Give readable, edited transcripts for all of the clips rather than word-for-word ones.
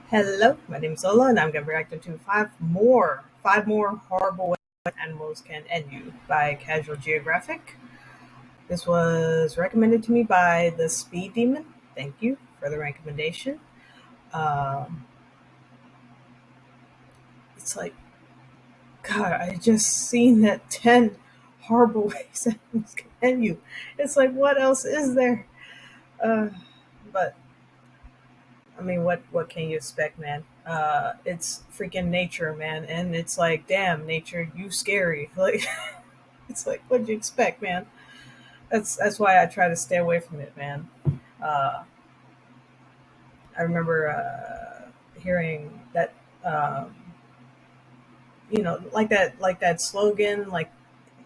Hello, my name is Lola, and I'm going to be reacting to five more horrible ways animals can end you by Casual Geographic. This was recommended to me by the Speed Demon. Thank you for the recommendation. Um, it's like, God, I just seen that 10 horrible ways animals can end you. It's like, what else is there? Uh, but I mean, what can you expect, man? It's freaking nature, man, and it's like, damn, nature, you scary. Like, it's like, what'd you expect, man? That's why I try to stay away from it, man. Uh, I remember hearing that, um, like that slogan, like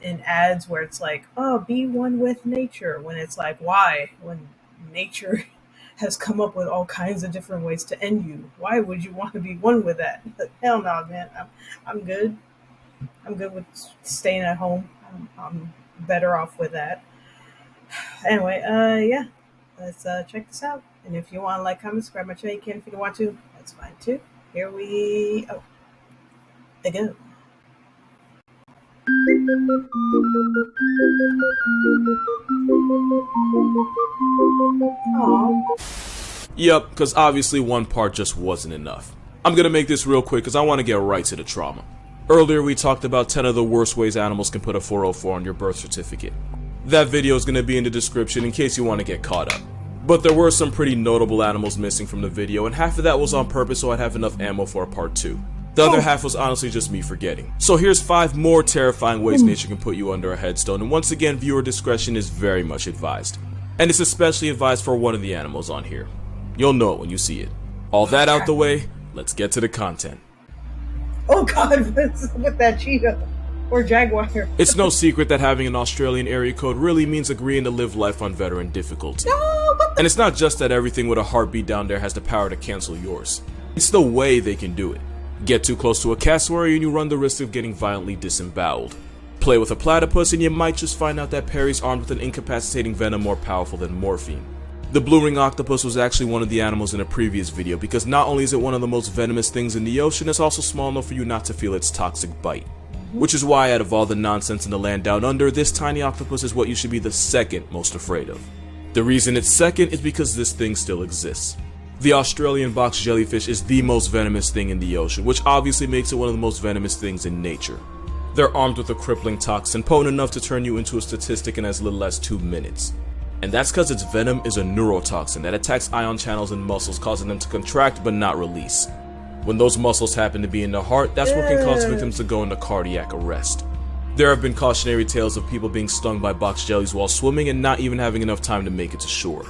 in ads where it's like, "Oh, be one with nature." When it's like, why? When nature has come up with all kinds of different ways to end you, why would you want to be one with that? Hell no, man. I'm good. I'm good with staying at home. I'm better off with that. Anyway, yeah, let's check this out. And if you want to like, comment, subscribe my channel, you can. If you don't want to, that's fine too. Here we go. Aww. Yep, because obviously one part just wasn't enough. I'm gonna make this real quick because I want to get right to the trauma. Earlier we talked about 10 of the worst ways animals can put a 404 on your birth certificate. That video is gonna be in the description in case you want to get caught up. But there were some pretty notable animals missing from the video, and half of that was on purpose so I'd have enough ammo for a part 2. The other half was honestly just me forgetting. So here's 5 more terrifying ways nature can put you under a headstone, and once again viewer discretion is very much advised. And it's especially advised for one of the animals on here. You'll know it when you see it. All that out the way, let's get to the content. Oh God, with that cheetah or jaguar. It's no secret that having an Australian area code really means agreeing to live life on veteran difficulty. And it's not just that everything with a heartbeat down there has the power to cancel yours. It's the way they can do it. Get too close to a cassowary and you run the risk of getting violently disemboweled. Play with a platypus and you might just find out that Perry's armed with an incapacitating venom more powerful than morphine. The blue ring octopus was actually one of the animals in a previous video because not only is it one of the most venomous things in the ocean, it's also small enough for you not to feel its toxic bite. Which is why out of all the nonsense in the land down under, this tiny octopus is what you should be the second most afraid of. The reason it's second is because this thing still exists. The Australian box jellyfish is the most venomous thing in the ocean, which obviously makes it one of the most venomous things in nature. They're armed with a crippling toxin potent enough to turn you into a statistic in as little as 2 minutes. And that's because its venom is a neurotoxin that attacks ion channels in muscles, causing them to contract but not release. When those muscles happen to be in the heart, that's what can cause victims to go into cardiac arrest. There have been cautionary tales of people being stung by box jellies while swimming and not even having enough time to make it to shore.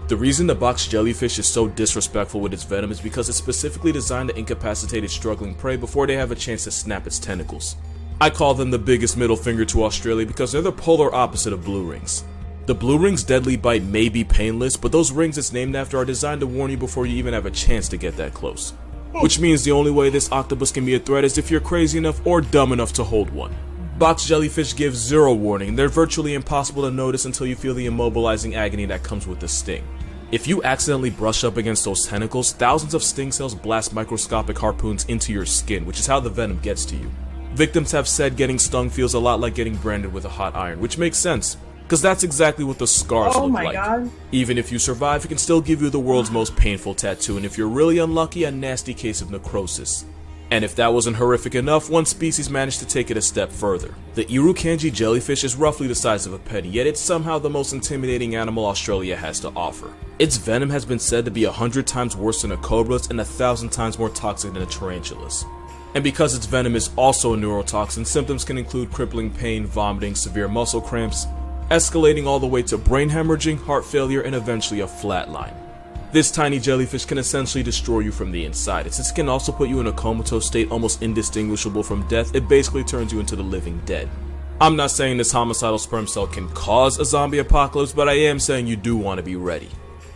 The reason the box jellyfish is so disrespectful with its venom is because it's specifically designed to incapacitate its struggling prey before they have a chance to snap its tentacles. I call them the biggest middle finger to Australia because they're the polar opposite of blue rings. The blue ring's deadly bite may be painless, but those rings it's named after are designed to warn you before you even have a chance to get that close. Which means the only way this octopus can be a threat is if you're crazy enough or dumb enough to hold one. Box jellyfish give zero warning. They're virtually impossible to notice until you feel the immobilizing agony that comes with the sting. If you accidentally brush up against those tentacles, thousands of sting cells blast microscopic harpoons into your skin, which is how the venom gets to you. Victims have said getting stung feels a lot like getting branded with a hot iron, which makes sense, because that's exactly what the scars look like. God. Even if you survive, it can still give you the world's most painful tattoo, and if you're really unlucky, a nasty case of necrosis. And if that wasn't horrific enough, one species managed to take it a step further. The Irukandji jellyfish is roughly the size of a penny, yet it's somehow the most intimidating animal Australia has to offer. Its venom has been said to be 100 times worse than a cobra's and 1,000 times more toxic than a tarantula's. And because its venom is also a neurotoxin, symptoms can include crippling pain, vomiting, severe muscle cramps, escalating all the way to brain hemorrhaging, heart failure, and eventually a flatline. This tiny jellyfish can essentially destroy you from the inside, and since it can also put you in a comatose state almost indistinguishable from death, it basically turns you into the living dead. I'm not saying this homicidal sperm cell can cause a zombie apocalypse, but I am saying you do want to be ready.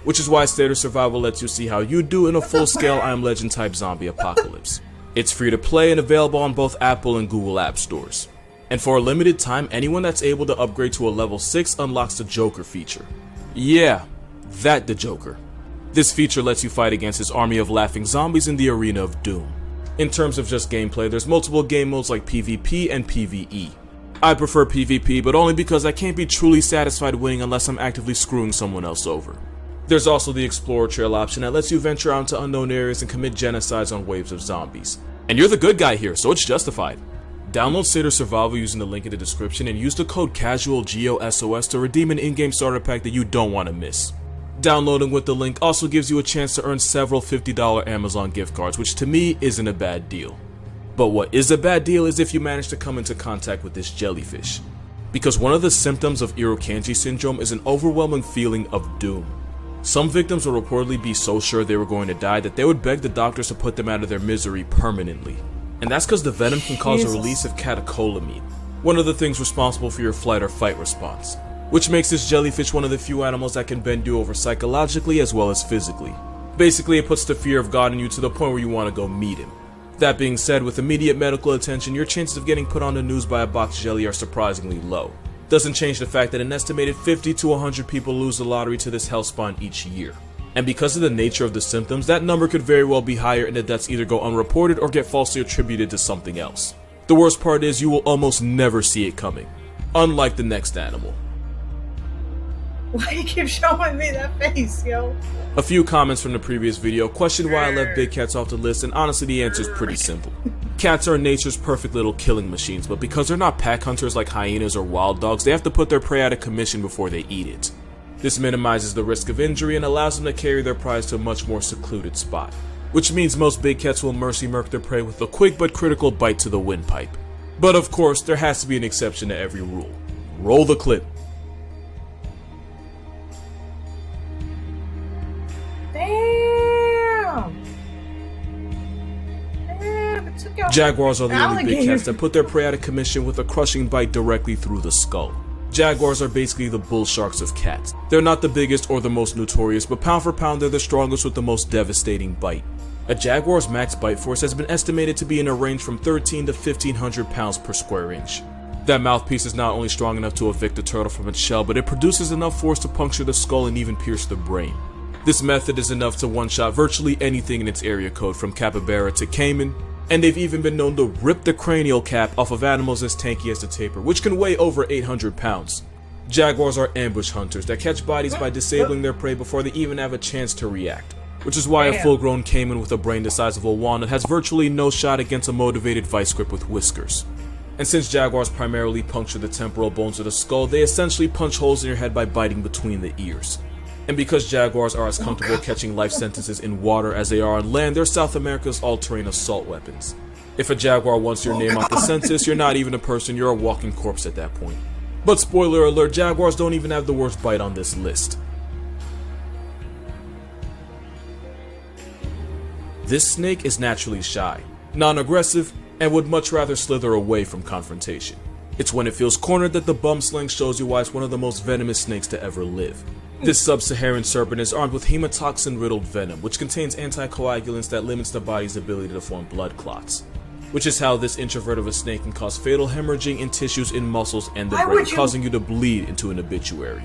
Which is why State of Survival lets you see how you do in a full-scale I Am Legend type zombie apocalypse. It's free to play and available on both Apple and Google App Stores. And for a limited time, anyone that's able to upgrade to a level 6 unlocks the Joker feature. Yeah, that the Joker. This feature lets you fight against his army of laughing zombies in the arena of doom. In terms of just gameplay, there's multiple game modes like PvP and PvE. I prefer PvP, but only because I can't be truly satisfied winning unless I'm actively screwing someone else over. There's also the Explorer Trail option that lets you venture out into unknown areas and commit genocides on waves of zombies. And you're the good guy here, so it's justified. Download Seder Survival using the link in the description and use the code CasualGeoSOS to redeem an in-game starter pack that you don't want to miss. Downloading with the link also gives you a chance to earn several $50 Amazon gift cards, which to me isn't a bad deal. But what is a bad deal is if you manage to come into contact with this jellyfish. Because one of the symptoms of Irukandji syndrome is an overwhelming feeling of doom. Some victims will reportedly be so sure they were going to die that they would beg the doctors to put them out of their misery permanently. And that's because the venom can cause a release of catecholamine, one of the things responsible for your flight or fight response, which makes this jellyfish one of the few animals that can bend you over psychologically as well as physically. Basically, it puts the fear of God in you to the point where you want to go meet him. That being said, with immediate medical attention, your chances of getting put on the news by a box jelly are surprisingly low. Doesn't change the fact that an estimated 50 to 100 people lose the lottery to this hellspawn each year. And because of the nature of the symptoms, that number could very well be higher and the deaths either go unreported or get falsely attributed to something else. The worst part is you will almost never see it coming, unlike the next animal. Why do you keep showing me that face, yo? A few comments from the previous video questioned why I left big cats off the list, and honestly the answer is pretty simple. Cats are nature's perfect little killing machines, but because they're not pack hunters like hyenas or wild dogs, they have to put their prey out of commission before they eat it. This minimizes the risk of injury and allows them to carry their prize to a much more secluded spot, which means most big cats will mercy murk their prey with a quick but critical bite to the windpipe. But of course, there has to be an exception to every rule. Roll the clip. Jaguars are the only big cats that put their prey out of commission with a crushing bite directly through the skull. Jaguars are basically the bull sharks of cats. They're not the biggest or the most notorious, but pound for pound they're the strongest with the most devastating bite. A jaguar's max bite force has been estimated to be in a range from 13 to 1500 pounds per square inch. That mouthpiece is not only strong enough to evict a turtle from its shell, but it produces enough force to puncture the skull and even pierce the brain. This method is enough to one-shot virtually anything in its area code, from capybara to caiman, and they've even been known to rip the cranial cap off of animals as tanky as the tapir, which can weigh over 800 pounds. Jaguars are ambush hunters that catch bodies by disabling their prey before they even have a chance to react, which is why a full-grown caiman with a brain the size of a walnut has virtually no shot against a motivated vice grip with whiskers. And since jaguars primarily puncture the temporal bones of the skull, they essentially punch holes in your head by biting between the ears. And because jaguars are as comfortable catching life sentences in water as they are on land, they're South America's all-terrain assault weapons. If a jaguar wants your name off the census, you're not even a person, you're a walking corpse at that point. But spoiler alert, jaguars don't even have the worst bite on this list. This snake is naturally shy, non-aggressive, and would much rather slither away from confrontation. It's when it feels cornered that the bum sling shows you why it's one of the most venomous snakes to ever live. This sub-Saharan serpent is armed with hemotoxin-riddled venom, which contains anticoagulants that limits the body's ability to form blood clots. Which is how this introvert of a snake can cause fatal hemorrhaging in tissues in muscles and the brain, causing you to bleed into an obituary.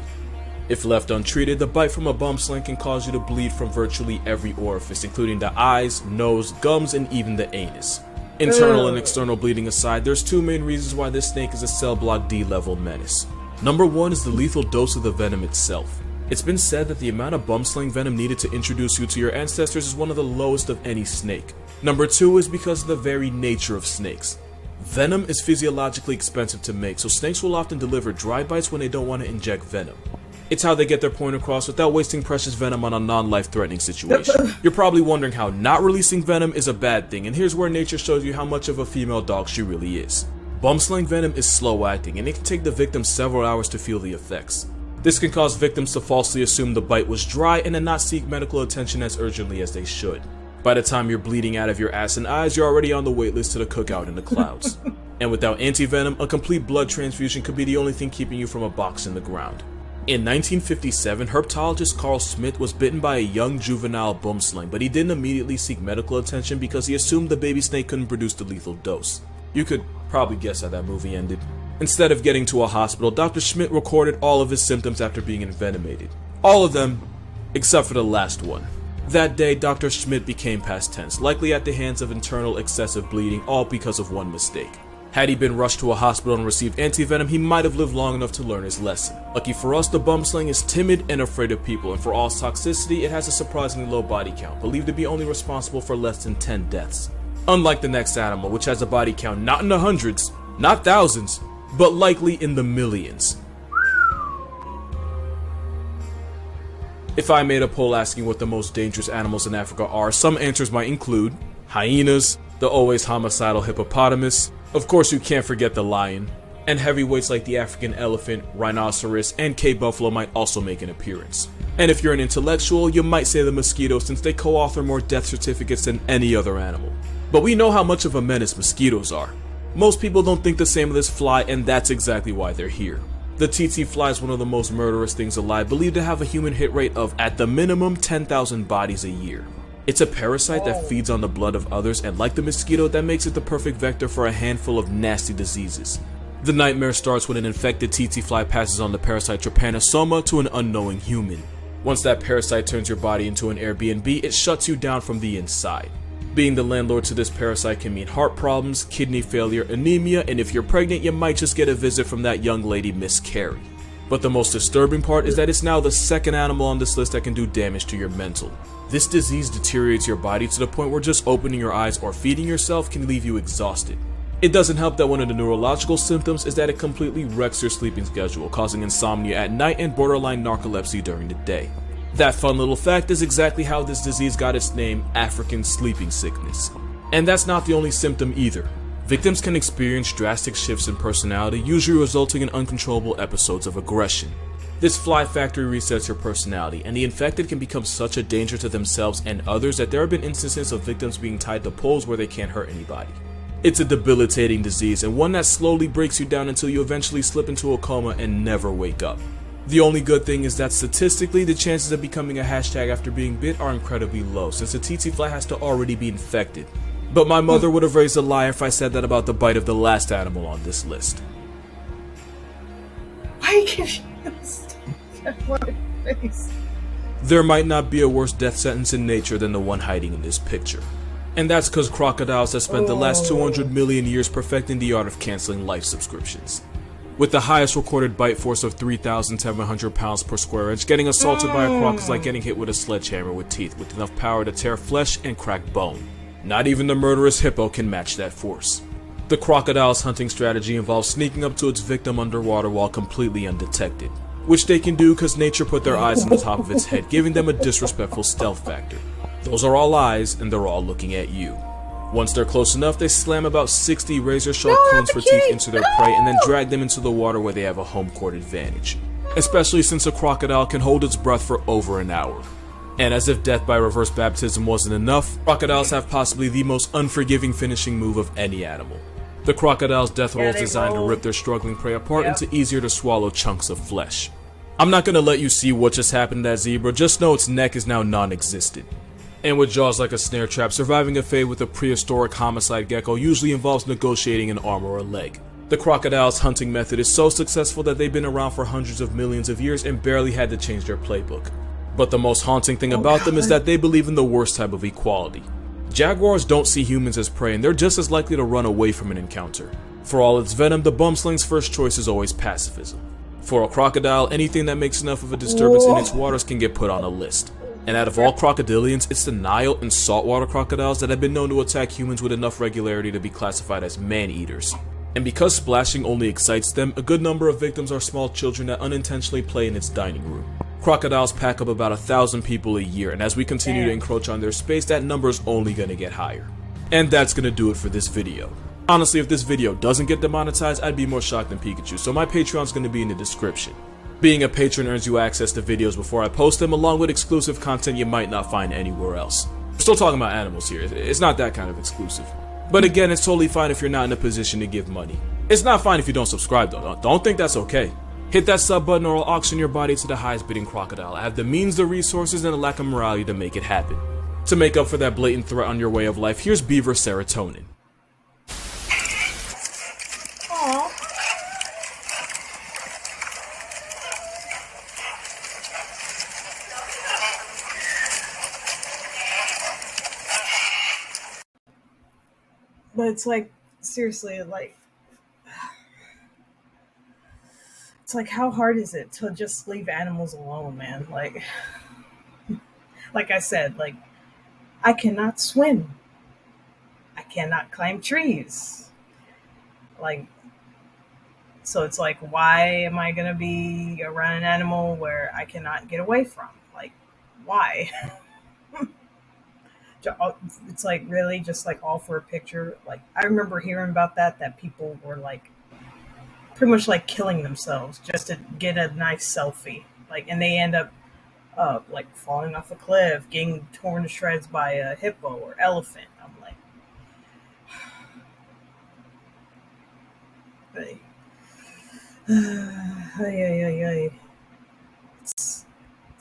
If left untreated, the bite from a bum sling can cause you to bleed from virtually every orifice, including the eyes, nose, gums, and even the anus. Internal and external bleeding aside, there's two main reasons why this snake is a cell block D level menace. Number one is the lethal dose of the venom itself. It's been said that the amount of bum sling venom needed to introduce you to your ancestors is one of the lowest of any snake. Number two is because of the very nature of snakes. Venom is physiologically expensive to make, so snakes will often deliver dry bites when they don't want to inject venom. It's how they get their point across without wasting precious venom on a non-life threatening situation. You're probably wondering how not releasing venom is a bad thing, and here's where nature shows you how much of a female dog she really is. Bum sling venom is slow acting, and it can take the victim several hours to feel the effects. This can cause victims to falsely assume the bite was dry and then not seek medical attention as urgently as they should. By the time you're bleeding out of your ass and eyes, you're already on the waitlist to the cookout in the clouds. And without anti-venom, a complete blood transfusion could be the only thing keeping you from a box in the ground. In 1957, herpetologist Carl Smith was bitten by a young juvenile bum sling, but he didn't immediately seek medical attention because he assumed the baby snake couldn't produce the lethal dose. You could probably guess how that movie ended. Instead of getting to a hospital, Dr. Schmidt recorded all of his symptoms after being envenomated. All of them, except for the last one. That day, Dr. Schmidt became past tense, likely at the hands of internal excessive bleeding, all because of one mistake. Had he been rushed to a hospital and received antivenom, he might have lived long enough to learn his lesson. Lucky for us, the bumsling is timid and afraid of people, and for all its toxicity, it has a surprisingly low body count, believed to be only responsible for less than 10 deaths. Unlike the next animal, which has a body count not in the hundreds, not thousands, but likely in the millions. If I made a poll asking what the most dangerous animals in Africa are, some answers might include hyenas, the always homicidal hippopotamus, of course you can't forget the lion, and heavyweights like the African elephant, rhinoceros, and Cape buffalo might also make an appearance. And if you're an intellectual, you might say the mosquito since they co-author more death certificates than any other animal. But we know how much of a menace mosquitoes are. Most people don't think the same of this fly, and that's exactly why they're here. The tsetse fly is one of the most murderous things alive, believed to have a human hit rate of, at the minimum, 10,000 bodies a year. It's a parasite that feeds on the blood of others, and like the mosquito, that makes it the perfect vector for a handful of nasty diseases. The nightmare starts when an infected tsetse fly passes on the parasite trypanosoma to an unknowing human. Once that parasite turns your body into an Airbnb, it shuts you down from the inside. Being the landlord to this parasite can mean heart problems, kidney failure, anemia, and if you're pregnant, you might just get a visit from that young lady, Miss Carey. But the most disturbing part is that it's now the second animal on this list that can do damage to your mental. This disease deteriorates your body to the point where just opening your eyes or feeding yourself can leave you exhausted. It doesn't help that one of the neurological symptoms is that it completely wrecks your sleeping schedule, causing insomnia at night and borderline narcolepsy during the day. That fun little fact is exactly how this disease got its name, African sleeping sickness. And that's not the only symptom either. Victims can experience drastic shifts in personality, usually resulting in uncontrollable episodes of aggression. This fly factory resets your personality, and the infected can become such a danger to themselves and others that there have been instances of victims being tied to poles where they can't hurt anybody. It's a debilitating disease, and one that slowly breaks you down until you eventually slip into a coma and never wake up. The only good thing is that statistically, the chances of becoming a hashtag after being bit are incredibly low, since the tsetse fly has to already be infected. But my mother would have raised a lie if I said that about the bite of the last animal on this list. Why can't you face? There might not be a worse death sentence in nature than the one hiding in this picture. And that's because crocodiles have spent the last 200 million years perfecting the art of canceling life subscriptions. With the highest recorded bite force of 3,700 pounds per square inch, getting assaulted by a croc is like getting hit with a sledgehammer with teeth with enough power to tear flesh and crack bone. Not even the murderous hippo can match that force. The crocodile's hunting strategy involves sneaking up to its victim underwater while completely undetected, which they can do because nature put their eyes on the top of its head, giving them a disrespectful stealth factor. Those are all eyes, and they're all looking at you. Once they're close enough, they slam about 60 razor-sharp cones for teeth into their prey and then drag them into the water where they have a home court advantage. Especially since a crocodile can hold its breath for over an hour. And as if death by reverse baptism wasn't enough, crocodiles have possibly the most unforgiving finishing move of any animal. The crocodile's death roll is designed to rip their struggling prey apart into easier to swallow chunks of flesh. I'm not gonna let you see what just happened to that zebra, just know its neck is now non-existent. And with jaws like a snare trap, surviving a fate with a prehistoric homicide gecko usually involves negotiating an arm or a leg. The crocodile's hunting method is so successful that they've been around for hundreds of millions of years and barely had to change their playbook. But the most haunting thing about them is that they believe in the worst type of equality. Jaguars don't see humans as prey, and they're just as likely to run away from an encounter. For all its venom, the bumsling's first choice is always pacifism. For a crocodile, anything that makes enough of a disturbance in its waters can get put on a list. And out of all crocodilians, it's the Nile and saltwater crocodiles that have been known to attack humans with enough regularity to be classified as man-eaters. And because splashing only excites them, a good number of victims are small children that unintentionally play in its dining room. Crocodiles pack up about 1,000 people a year, and as we continue to encroach on their space, that number is only going to get higher. And that's going to do it for this video. Honestly, if this video doesn't get demonetized, I'd be more shocked than Pikachu, so my Patreon's going to be in the description. Being a patron earns you access to videos before I post them, along with exclusive content you might not find anywhere else. We're still talking about animals here, it's not that kind of exclusive. But again, it's totally fine if you're not in a position to give money. It's not fine if you don't subscribe though, don't think that's okay. Hit that sub button or I'll auction your body to the highest bidding crocodile. I have the means, the resources, and the lack of morality to make it happen. To make up for that blatant threat on your way of life, here's Beaver Serotonin. But it's like, seriously, like, it's like, how hard is it to just leave animals alone, man? Like I said, like, I cannot swim. I cannot climb trees. Like, so it's like, why am I gonna be around an animal where I cannot get away from? Like, why? It's like, really just like all for a picture. Like, I remember hearing about that people were like pretty much like killing themselves just to get a nice selfie. Like, and they end up like falling off a cliff, getting torn to shreds by a hippo or elephant. I'm like, hey, ay, ay, ay. It's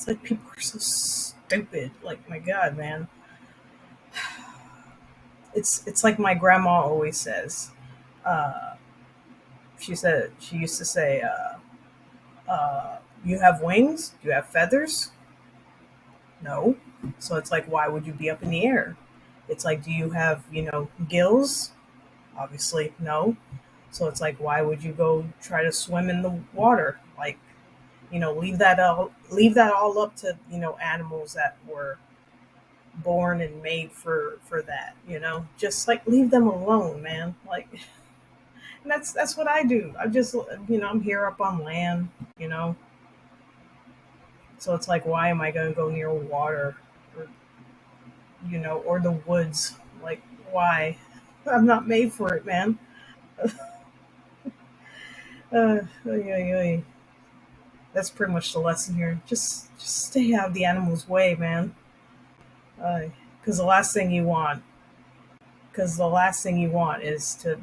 like people are so stupid. Like, my God, man. It's like my grandma always says. Uh, she used to say, "You have wings? Do you have feathers? No. So it's like, why would you be up in the air? It's like, do you have gills? Obviously, no. So it's like, why would you go try to swim in the water? Like, leave that all up to animals that were born and made for that. Just like leave them alone, man. Like, and that's what I do. I just I'm here up on land, you know. So it's like, why am I gonna go near water, or or the woods? Like, why? I'm not made for it, man. Oy, oy, oy. That's pretty much the lesson here. Just stay out of the animal's way, man. Because the last thing you want, because the last thing you want is to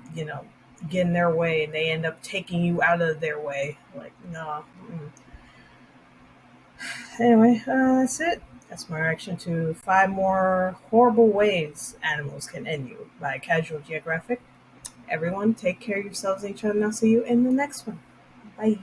get in their way and they end up taking you out of their way. Like, no. Mm. Anyway, that's it. That's my reaction to five more horrible ways animals can end you by Casual Geographic. Everyone, take care of yourselves and each other, and I'll see you in the next one. Bye.